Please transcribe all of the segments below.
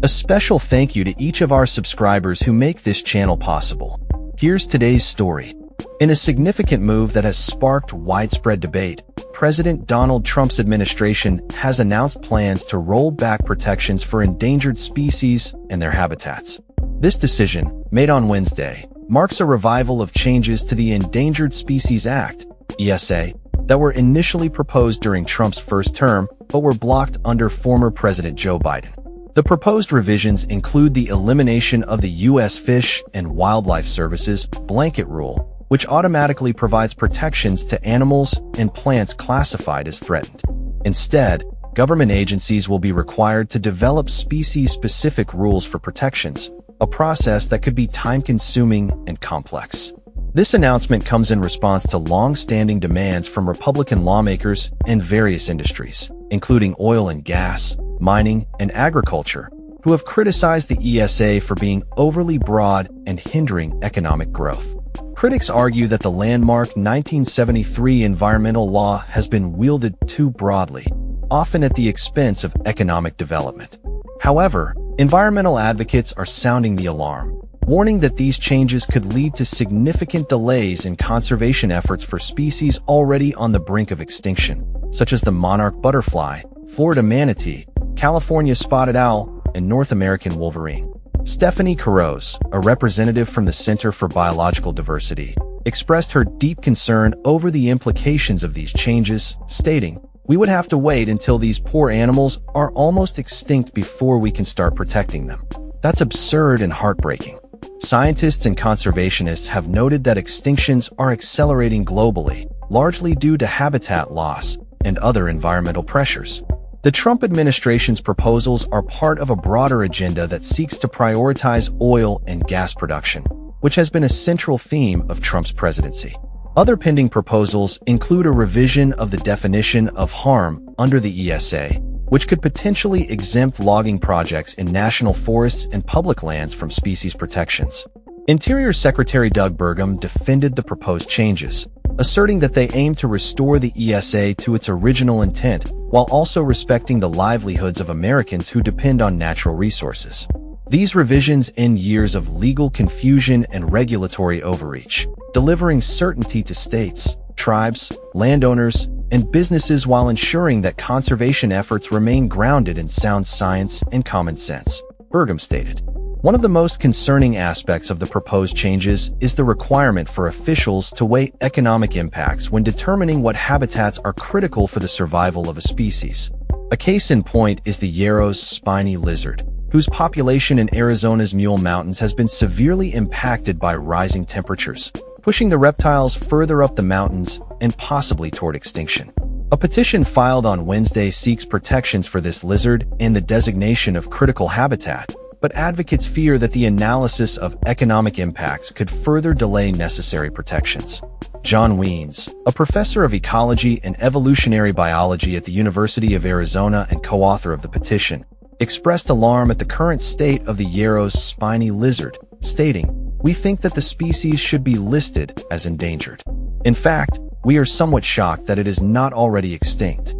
A special thank you to each of our subscribers who make this channel possible. Here's today's story. In a significant move that has sparked widespread debate, President Donald Trump's administration has announced plans to roll back protections for endangered species and their habitats. This decision, made on Wednesday, marks a revival of changes to the Endangered Species Act, ESA, that were initially proposed during Trump's first term but were blocked under former President Joe Biden. The proposed revisions include the elimination of the U.S. Fish and Wildlife Service's blanket rule, which automatically provides protections to animals and plants classified as threatened. Instead, government agencies will be required to develop species-specific rules for protections, a process that could be time-consuming and complex. This announcement comes in response to long-standing demands from Republican lawmakers and various industries, including oil and gas, mining, and agriculture, who have criticized the ESA for being overly broad and hindering economic growth. Critics argue that the landmark 1973 environmental law has been wielded too broadly, often at the expense of economic development. However, environmental advocates are sounding the alarm, warning that these changes could lead to significant delays in conservation efforts for species already on the brink of extinction, such as the monarch butterfly, Florida manatee, California spotted owl, and North American wolverine. Stephanie Carros, a representative from the Center for Biological Diversity, expressed her deep concern over the implications of these changes, stating, "We would have to wait until these poor animals are almost extinct before we can start protecting them. That's absurd and heartbreaking." Scientists and conservationists have noted that extinctions are accelerating globally, largely due to habitat loss and other environmental pressures. The Trump administration's proposals are part of a broader agenda that seeks to prioritize oil and gas production, which has been a central theme of Trump's presidency. Other pending proposals include a revision of the definition of harm under the ESA, which could potentially exempt logging projects in national forests and public lands from species protections. Interior Secretary Doug Burgum defended the proposed changes, asserting that they aim to restore the ESA to its original intent while also respecting the livelihoods of Americans who depend on natural resources. These revisions end years of legal confusion and regulatory overreach, delivering certainty to states, tribes, landowners, and businesses while ensuring that conservation efforts remain grounded in sound science and common sense, Burgum stated. One of the most concerning aspects of the proposed changes is the requirement for officials to weigh economic impacts when determining what habitats are critical for the survival of a species. A case in point is the Yarrow's spiny lizard, whose population in Arizona's Mule Mountains has been severely impacted by rising temperatures, pushing the reptiles further up the mountains and possibly toward extinction. A petition filed on Wednesday seeks protections for this lizard and the designation of critical habitat, but advocates fear that the analysis of economic impacts could further delay necessary protections. John Weens, a professor of ecology and evolutionary biology at the University of Arizona and co-author of the petition, expressed alarm at the current state of the Yarrow's spiny lizard, stating, "We think that the species should be listed as endangered. In fact, we are somewhat shocked that it is not already extinct."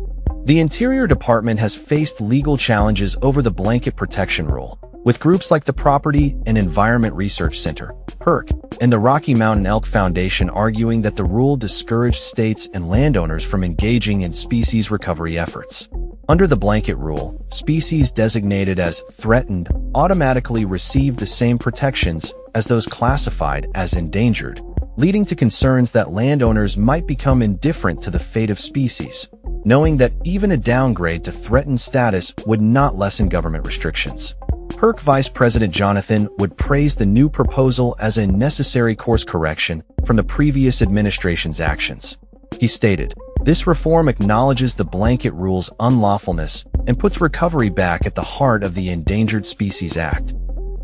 The Interior Department has faced legal challenges over the blanket protection rule, with groups like the Property and Environment Research Center, PERC, and the Rocky Mountain Elk Foundation arguing that the rule discouraged states and landowners from engaging in species recovery efforts. Under the blanket rule, species designated as threatened automatically receive the same protections as those classified as endangered, leading to concerns that landowners might become indifferent to the fate of species, knowing that even a downgrade to threatened status would not lessen government restrictions. PERC Vice President Jonathan Wood praised the new proposal as a necessary course correction from the previous administration's actions. He stated, "This reform acknowledges the blanket rule's unlawfulness and puts recovery back at the heart of the Endangered Species Act."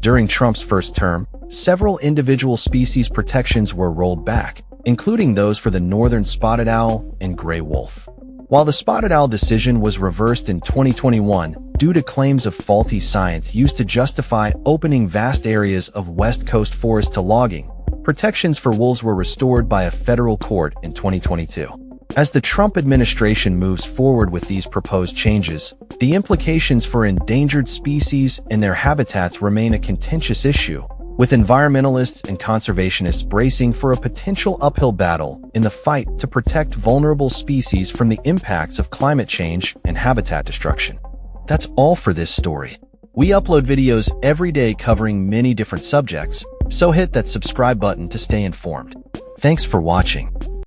During Trump's first term, several individual species protections were rolled back, including those for the northern spotted owl and gray wolf. While the spotted owl decision was reversed in 2021 due to claims of faulty science used to justify opening vast areas of West Coast forest to logging, protections for wolves were restored by a federal court in 2022. As the Trump administration moves forward with these proposed changes, the implications for endangered species and their habitats remain a contentious issue, with environmentalists and conservationists bracing for a potential uphill battle in the fight to protect vulnerable species from the impacts of climate change and habitat destruction. That's all for this story. We upload videos every day covering many different subjects, so hit that subscribe button to stay informed. Thanks for watching.